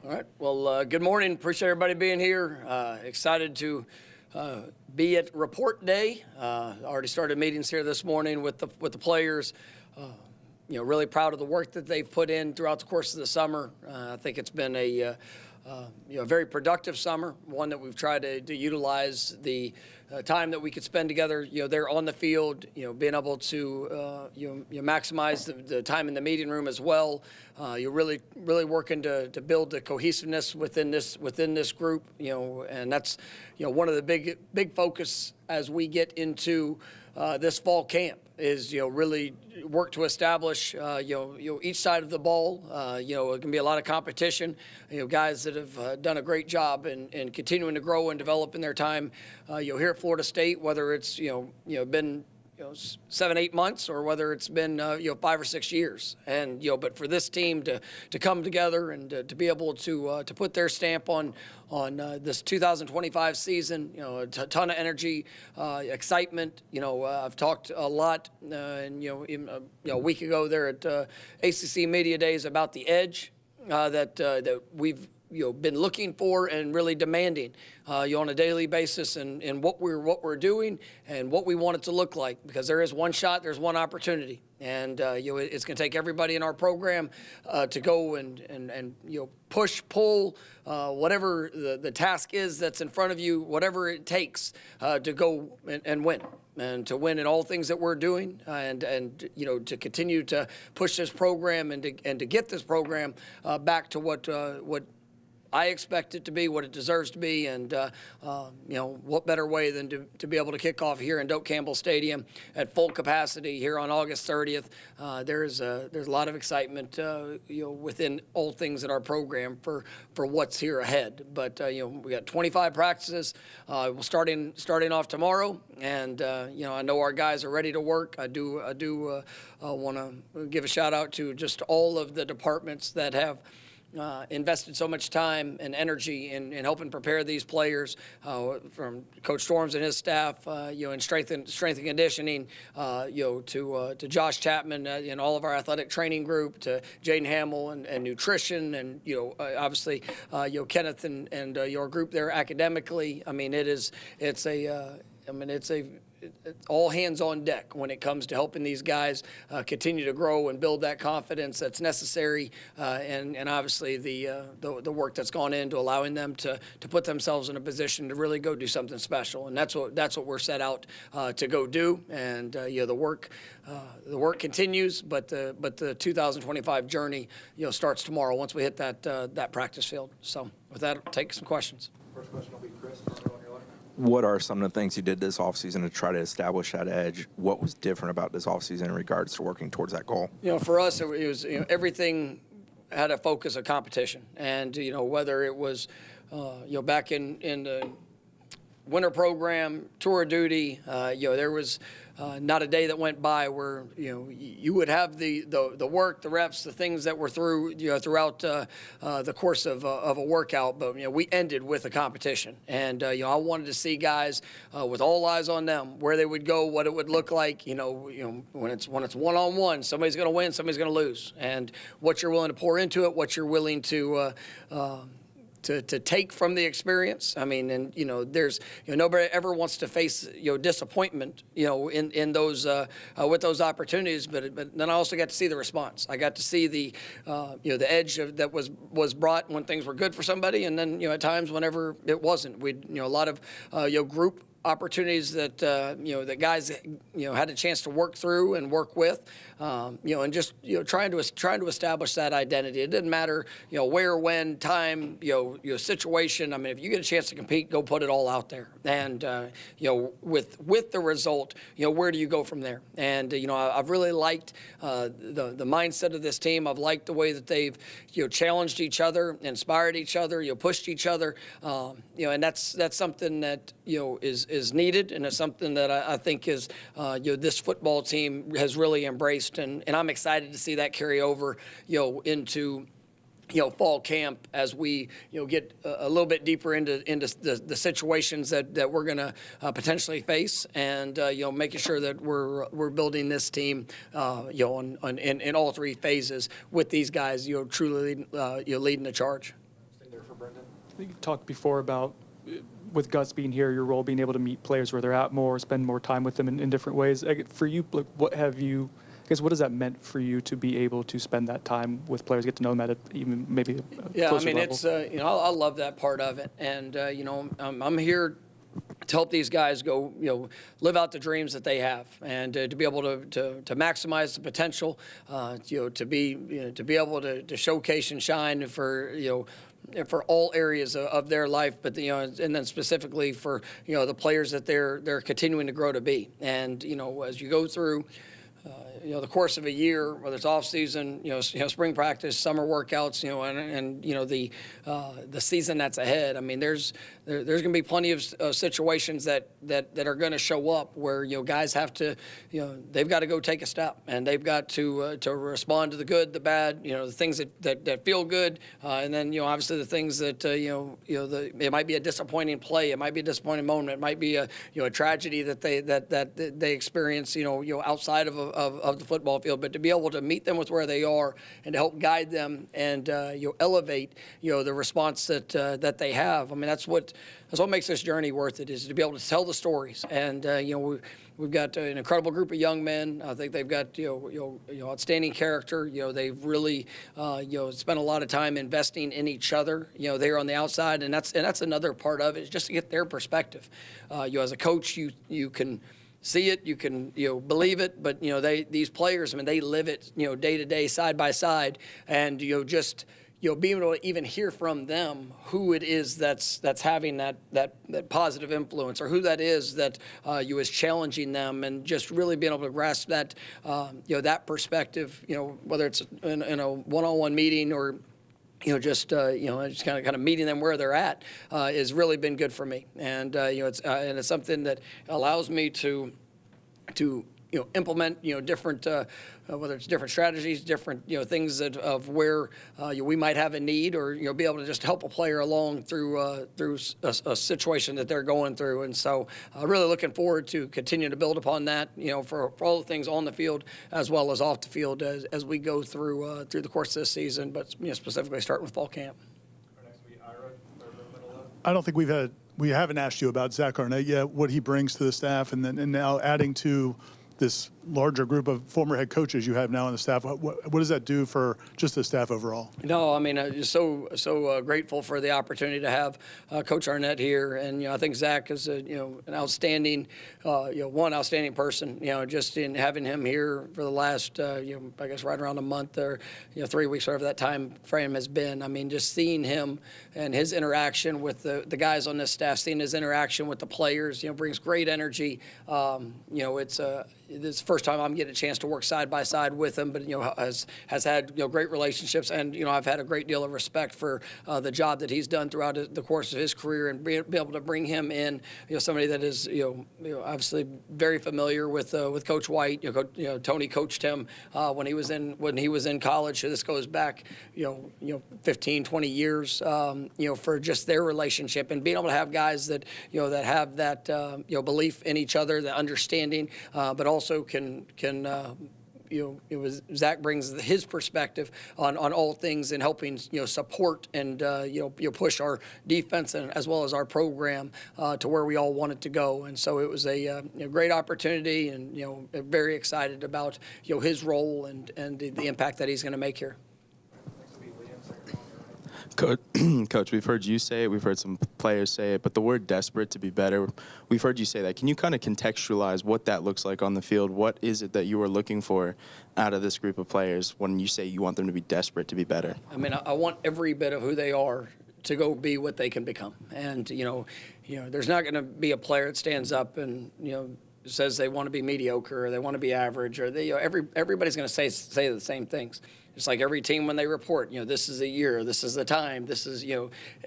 All right. Well, good morning. Appreciate everybody being here. Excited to be at report day. Already started meetings here this morning with the players. Really proud of the work that they've put in throughout the course of the summer. I think it's been a very productive summer, one that we've tried to utilize the time that we could spend together, there on the field, being able to, maximize the time in the meeting room as well. You're really working to build the cohesiveness within this group, and that's, one of the big focus as we get into this fall camp is, really work to establish, each side of the ball. It can be a lot of competition. Guys that have done a great job in continuing to grow and develop in their time, here at Florida State, whether it's, been 7-8 months or whether it's been 5 or 6 years, and but for this team to come together and to be able to put their stamp on this 2025 season, a ton of energy, excitement. I've talked a lot, and a week ago there at ACC Media Days about the edge that we've been looking for and really demanding on a daily basis, and what we're doing and what we want it to look like, because there is one shot, there's one opportunity, and it's going to take everybody in our program to go and push, pull, whatever the task is that's in front of you, whatever it takes to go and win. And to win in all things that we're doing, and to continue to push this program and to get this program back to what I expect it to be, what it deserves to be, and what better way than to be able to kick off here in Doak Campbell Stadium at full capacity here on August 30th. There's a lot of excitement, within all things in our program for what's here ahead. But we got 25 practices. We're starting off tomorrow, and I know our guys are ready to work. I do want to give a shout out to just all of the departments that have invested so much time and energy in helping prepare these players, from Coach Storms and his staff, in strength and conditioning, to Josh Chapman and all of our athletic training group, to Jaden Hamill and nutrition, and obviously Kenneth and your group there academically. I mean, it's all hands on deck when it comes to helping these guys continue to grow and build that confidence that's necessary, and obviously the work that's gone into allowing them to put themselves in a position to really go do something special, and that's what we're set out to go do. And the work continues, but the 2025 journey starts tomorrow once we hit that practice field. So with that, I'll take some questions. First question will be Chris. What are some of the things you did this offseason to try to establish that edge? What was different about this offseason in regards to working towards that goal? For us, it was everything had a focus of competition, and whether it was back in the winter program, tour of duty, there was not a day that went by where you would have the work, the reps, the things that were throughout the course of a workout. But we ended with a competition, and I wanted to see guys with all eyes on them, where they would go, what it would look like. When it's one-on-one, somebody's going to win, somebody's going to lose, and what you're willing to pour into it, what you're willing to take from the experience. I mean, and there's nobody ever wants to face disappointment in those with those opportunities. But then I also got to see the response. I got to see the the edge that was brought when things were good for somebody, and then at times whenever it wasn't. We a lot of group opportunities that that guys had a chance to work through and work with, and just trying to establish that identity. It didn't matter where, when, time, situation. I mean, if you get a chance to compete, go put it all out there. And with the result, where do you go from there? And I've really liked the mindset of this team. I've liked the way that they've challenged each other, inspired each other, pushed each other, and that's something that is needed, and it's something that I think is this football team has really embraced, and I'm excited to see that carry over into fall camp as we get a little bit deeper into the situations that we're going to potentially face, and making sure that we're building this team in all three phases with these guys truly leading the charge. You talked before about, with Gus being here, your role being able to meet players where they're at more, spend more time with them in different ways. For you, like, what has that meant for you to be able to spend that time with players, get to know them at even maybe a closer level? It's I love that part of it, and I'm here to help these guys go, live out the dreams that they have, and to be able to maximize the potential, to be able to showcase and shine for all areas of their life, but and then specifically for the players that they're continuing to grow to be. And as you go through the course of a year, whether it's off season, spring practice, summer workouts, and the season that's ahead. I mean, there's going to be plenty of situations that are going to show up where guys have to, they've got to go take a step, and they've got to respond to the good, the bad, the things that feel good, and then obviously the things that it might be a disappointing play, it might be a disappointing moment, it might be a tragedy that they experience outside of the football field, but to be able to meet them with where they are and to help guide them and elevate the response that they have. I mean, that's what makes this journey worth it, is to be able to tell the stories. And we've got an incredible group of young men. I think they've got outstanding character. They've really spent a lot of time investing in each other. They're on the outside, and that's another part of it, is just to get their perspective. As a coach, you can see it, you can believe it, but these players, I mean, they live it day to day, side by side, and just being able to even hear from them who it is that's having that positive influence, or who that is that is challenging them, and just really being able to grasp that that perspective, whether it's in a one-on-one meeting or just kind of meeting them where they're at, has really been good for me. And it's something that allows me to implement different whether it's different strategies, different things of where we might have a need, or be able to just help a player along through a situation that they're going through. And so really looking forward to continue to build upon that, for all the things on the field as well as off the field as we go through the course of this season, but specifically starting with fall camp. I don't think we haven't asked you about Zach Arnett yet, what he brings to the staff, and now adding to this larger group of former head coaches you have now on the staff. What does that do for just the staff overall? No, I mean, just so grateful for the opportunity to have Coach Arnett here, and I think Zach is an outstanding, outstanding person. Just in having him here for the last, I guess right around a month or 3 weeks, whatever that time frame has been. I mean, just seeing him and his interaction with the guys on this staff, seeing his interaction with the players, brings great energy. This is the first time I'm getting a chance to work side by side with him, but has had great relationships, and I've had a great deal of respect for the job that he's done throughout the course of his career, and be able to bring him in, somebody that is obviously very familiar with Coach White. Tony coached him when he was in college. So this goes back 15, 20 years for just their relationship, and being able to have guys that that have that belief in each other, that understanding, but also can Zach brings his perspective on all things, and helping support and push our defense and as well as our program to where we all want it to go. And so it was a great opportunity, and very excited about his role and the impact that he's going to make here. Coach, we've heard you say it, we've heard some players say it, but the word desperate to be better, we've heard you say that. Can you kind of contextualize what that looks like on the field? What is it that you are looking for out of this group of players when you say you want them to be desperate to be better? I mean, I want every bit of who they are to go be what they can become. And, there's not going to be a player that stands up and, says they want to be mediocre, or they want to be average, or everybody's going to say the same things. It's like every team when they report, this is a year, this is the time, this is,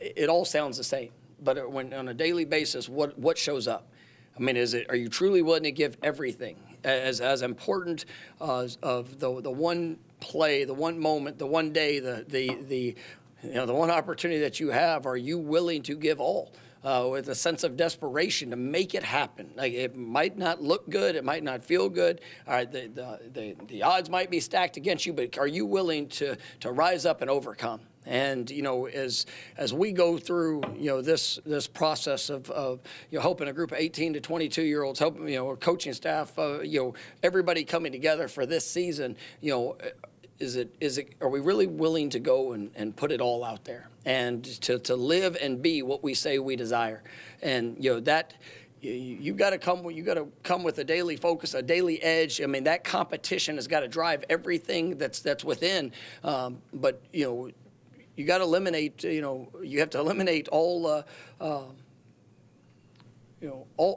it all sounds the same. But when on a daily basis, what shows up? I mean, are you truly willing to give everything? As important as of the one play, the one moment, the one day, the one opportunity that you have, are you willing to give all? With a sense of desperation to make it happen. Like, it might not look good, it might not feel good. All right, the odds might be stacked against you, but are you willing to rise up and overcome? And as we go through this process of helping a group of 18 to 22-year-olds, helping a coaching staff, everybody coming together for this season, are we really willing to go and put it all out there and to live and be what we say we desire? And that you got to come with a daily focus, a daily edge. I mean, that competition has got to drive everything that's within. But you got to eliminate. You have to eliminate all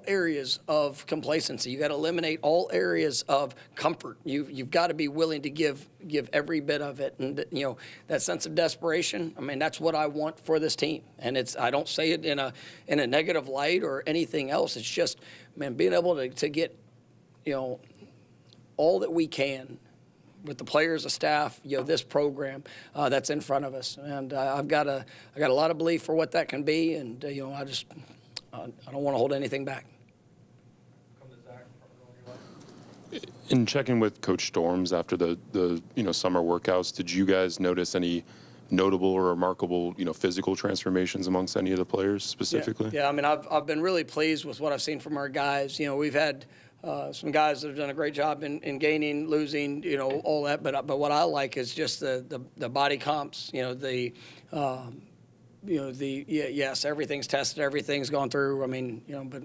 areas of complacency. You got to eliminate all areas of comfort. You've got to be willing to give every bit of it, and that sense of desperation. I mean, that's what I want for this team, and I don't say it in a negative light or anything else. It's just, man, being able to get all that we can with the players, the staff, this program that's in front of us, and I got a lot of belief for what that can be, and I don't want to hold anything back. In checking with Coach Storms after the summer workouts, did you guys notice any notable or remarkable physical transformations amongst any of the players specifically? Yeah. I mean, I've been really pleased with what I've seen from our guys. We've had some guys that have done a great job in gaining, losing, all that. But what I like is just the body comps. Yes, everything's tested, everything's gone through. I mean, but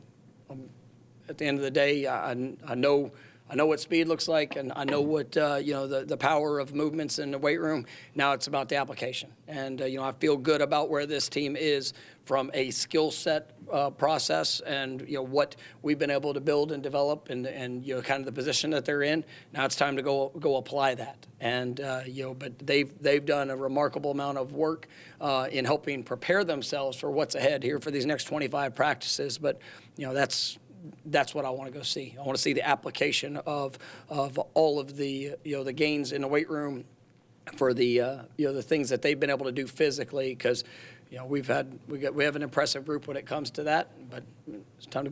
at the end of the day, I know what speed looks like, and I know what the power of movements in the weight room. Now it's about the application, and I feel good about where this team is from a skill set process, and what we've been able to build and develop, and kind of the position that they're in. Now it's time to go apply that, and but they've done a remarkable amount of work in helping prepare themselves for what's ahead here for these next 25 practices. But that's what I want to go see. I want to see the application of all of the the gains in the weight room for the the things that they've been able to do physically, because we have an impressive group when it comes to that, but it's time to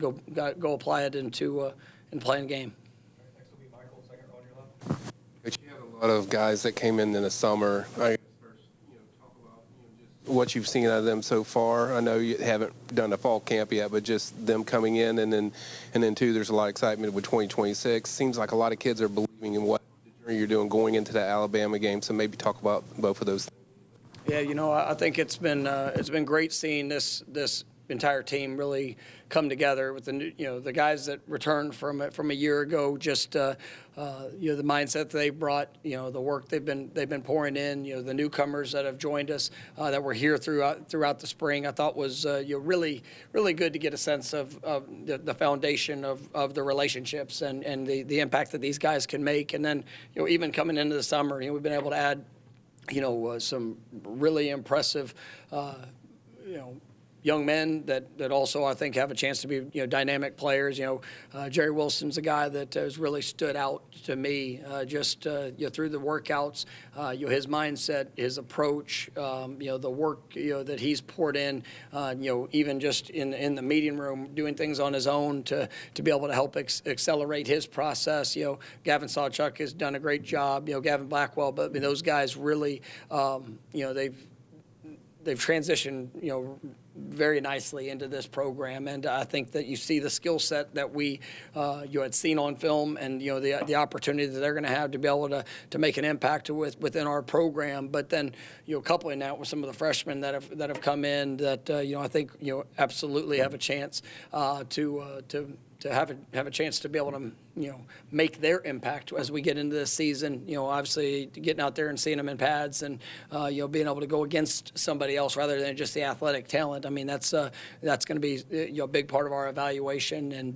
go apply it into playing game. Next will be Michael, second row on your left. Coach, you have a lot of guys that came in the summer. I guess first, talk about just what you've seen out of them so far. I know you haven't done a fall camp yet, but just them coming in, and then too, there's a lot of excitement with 2026. Seems like a lot of kids are believing in what the journey you're doing going into the Alabama game. So maybe talk about both of those things. Yeah, I think it's been great seeing this entire team really come together with the guys that returned from a year ago. Just the mindset they brought, the work they've been pouring in, the newcomers that have joined us that were here throughout the spring. I thought was really good to get a sense of the foundation of the relationships and the impact that these guys can make. And then even coming into the summer, we've been able to add some really impressive, young men that also I think have a chance to be dynamic players. Jerry Wilson's a guy that has really stood out to me just through the workouts. His mindset, his approach, the work that he's poured in. Even just in the meeting room, doing things on his own to be able to help accelerate his process. Gavin Sawchuk has done a great job. Gavin Blackwell, but those guys really, they've transitioned, very nicely into this program, and I think that you see the skill set that we had seen on film, and the opportunity that they're going to have to be able to make an impact within our program. But then coupling that with some of the freshmen that have come in that I think absolutely have a chance to have a chance to be able to make their impact as we get into this season. Obviously getting out there and seeing them in pads and being able to go against somebody else rather than just the athletic talent. I mean, that's going to be a big part of our evaluation, and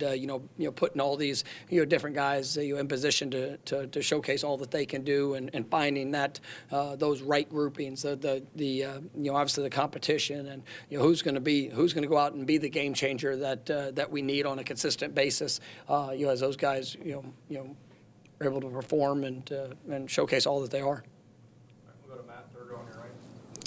putting all these different guys in position to showcase all that they can do, and finding that those right groupings, obviously the competition, and who's going to go out and be the game changer that we need on a consistent basis. As those guys are able to perform and showcase all that they are. We'll go to Matt, third row on your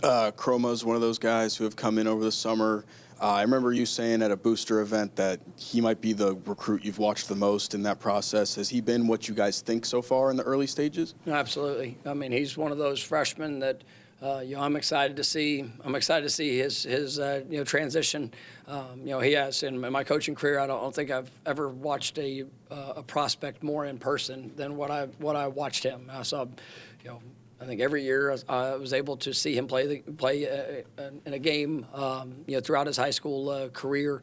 right. Chroma's one of those guys who have come in over the summer. I remember you saying at a booster event that he might be the recruit you've watched the most in that process. Has he been what you guys think so far in the early stages? Absolutely. I mean, he's one of those freshmen that I'm excited to see his transition. He has in my coaching career. I don't think I've ever watched a prospect more in person than what I watched him. I saw, I think every year I was able to see him play in a game, throughout his high school career.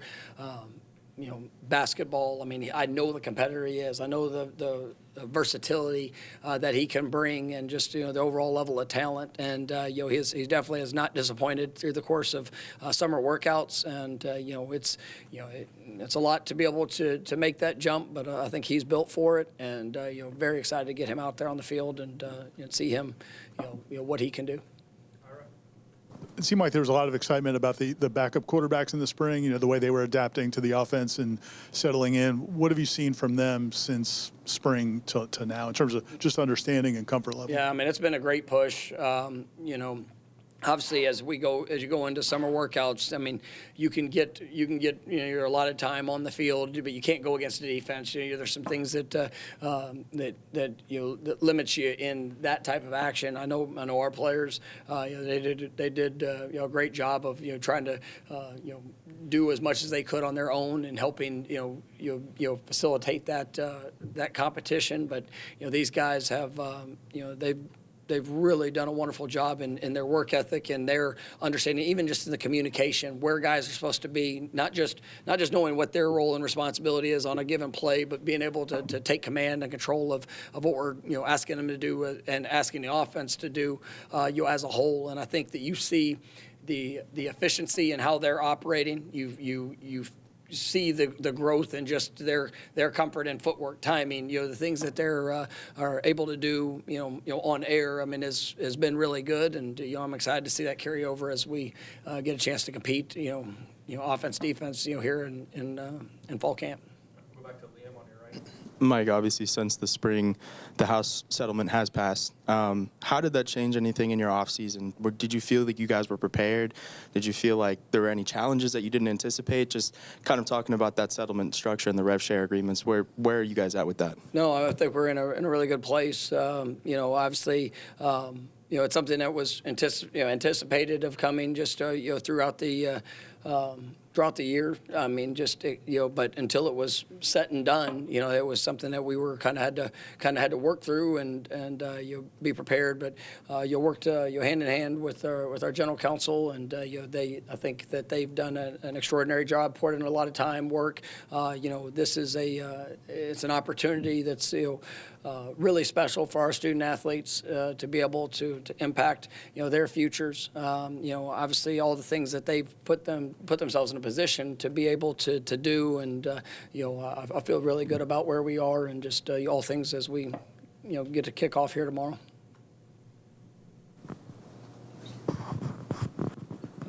Basketball. I mean, I know the competitor he is. I know the versatility that he can bring, and just the overall level of talent. And he definitely has not disappointed through the course of summer workouts. And it's a lot to be able to make that jump, but I think he's built for it. And very excited to get him out there on the field and see him, what he can do. It seemed like there was a lot of excitement about the backup quarterbacks in the spring, the way they were adapting to the offense and settling in. What have you seen from them since spring to now in terms of just understanding and comfort level? Yeah, I mean, it's been a great push. Obviously, as you go into summer workouts, I mean, you can get your allotted time on the field, but you can't go against the defense. There's some things that limits you in that type of action. I know our players, they did a great job of trying to do as much as they could on their own and helping facilitate that competition. But these guys have they've really done a wonderful job in their work ethic and their understanding, even just in the communication, where guys are supposed to be, not just knowing what their role and responsibility is on a given play, but being able to take command and control of what we're asking them to do and asking the offense to do as a whole. And I think that you see the efficiency in how they're operating. You see the growth and just their comfort and footwork, timing, the things that they're are able to do, on air. I mean, has been really good, and I'm excited to see that carry over as we get a chance to compete, offense, defense, here in fall camp. Go back to Liam on your right. Mike, obviously, since the spring, the House settlement has passed. How did that change anything in your offseason? Did you feel like you guys were prepared? Did you feel like there were any challenges that you didn't anticipate? Just kind of talking about that settlement structure and the rev share agreements. Where are you guys at with that? No, I think we're in a really good place. Obviously, it's something that was anticipated of coming just throughout the year. I mean, but until it was set and done, it was something that we were kind of had to work through and be prepared. But you worked hand in hand with our general counsel, and I think that they've done an extraordinary job, poured in a lot of time, work. This is it's an opportunity that's really special for our student athletes to be able to impact their futures. Obviously all the things that they've put themselves in a position to be able to do, and I feel really good about where we are, and just all things as we get to kick off here tomorrow.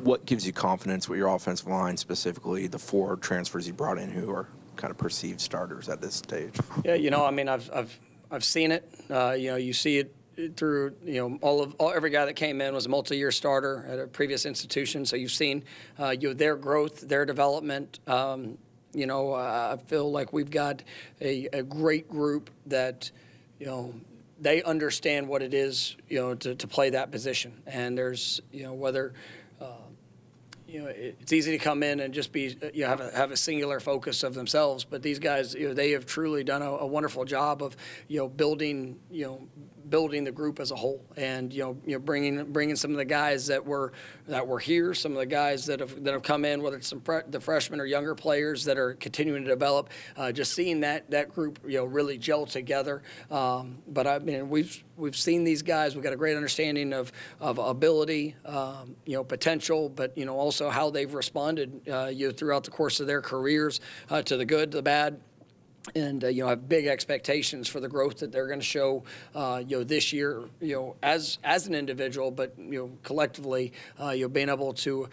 What gives you confidence with your offensive line, specifically the 4 transfers you brought in who are kind of perceived starters at this stage? Yeah, I mean, I've seen it. You see it through every guy that came in was a multi-year starter at a previous institution. So you've seen their growth, their development. I feel like we've got a great group that they understand what it is to play that position. And there's whether it's easy to come in and just be have a singular focus of themselves, but these guys they have truly done a wonderful job of building the group as a whole, and bringing some of the guys that were here, some of the guys that have come in, whether it's the freshmen or younger players that are continuing to develop, just seeing that group really gel together. But I mean, we've seen these guys. We've got a great understanding of ability, potential, but also how they've responded throughout the course of their careers, to the good, the bad. And I have big expectations for the growth that they're going to show this year, as an individual, but collectively, being able to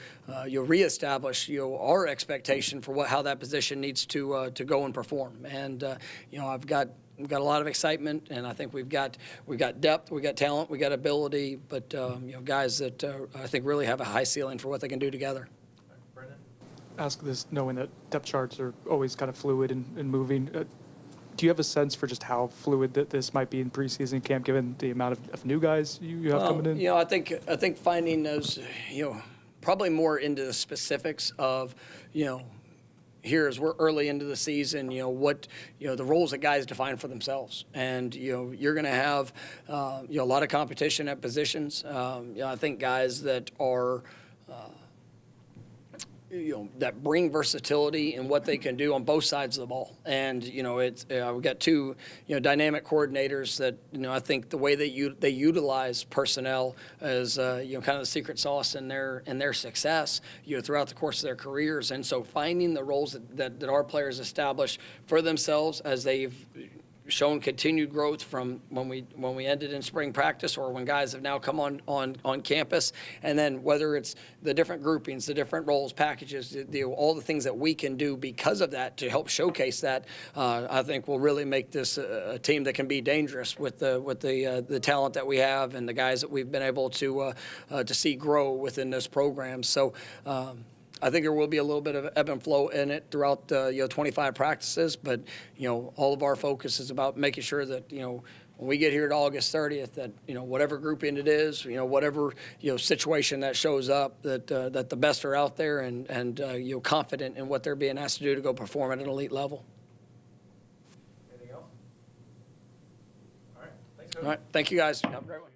reestablish our expectation for how that position needs to go and perform. And we've got a lot of excitement, and I think we've got depth, we've got talent, we've got ability, but guys that I think really have a high ceiling for what they can do together. Ask this knowing that depth charts are always kind of fluid and moving. do you have a sense for just how fluid that this might be in preseason camp, given the amount of new guys you have coming in? You know, I think finding those, probably more into the specifics of, here as we're early into the season, what, the roles that guys define for themselves. And, you're going to have, a lot of competition at positions. I think guys that are, that bring versatility in what they can do on both sides of the ball. And, it's we've got two, dynamic coordinators that, I think the way that they utilize personnel as, kind of the secret sauce in their success, throughout the course of their careers. And so finding the roles that our players establish for themselves as they've shown continued growth from when we ended in spring practice or when guys have now come on campus, and then whether it's the different groupings, the different roles, packages, all the things that we can do because of that to help showcase that, I think will really make this a team that can be dangerous with the talent that we have and the guys that we've been able to see grow within this program. So. I think there will be a little bit of ebb and flow in it throughout 25 practices, but all of our focus is about making sure that when we get here at August 30th, that whatever grouping it is, whatever situation that shows up, that the best are out there and confident in what they're being asked to do to go perform at an elite level. Anything else? All right. Thanks, Coach. All right, thank you guys. Have a great one.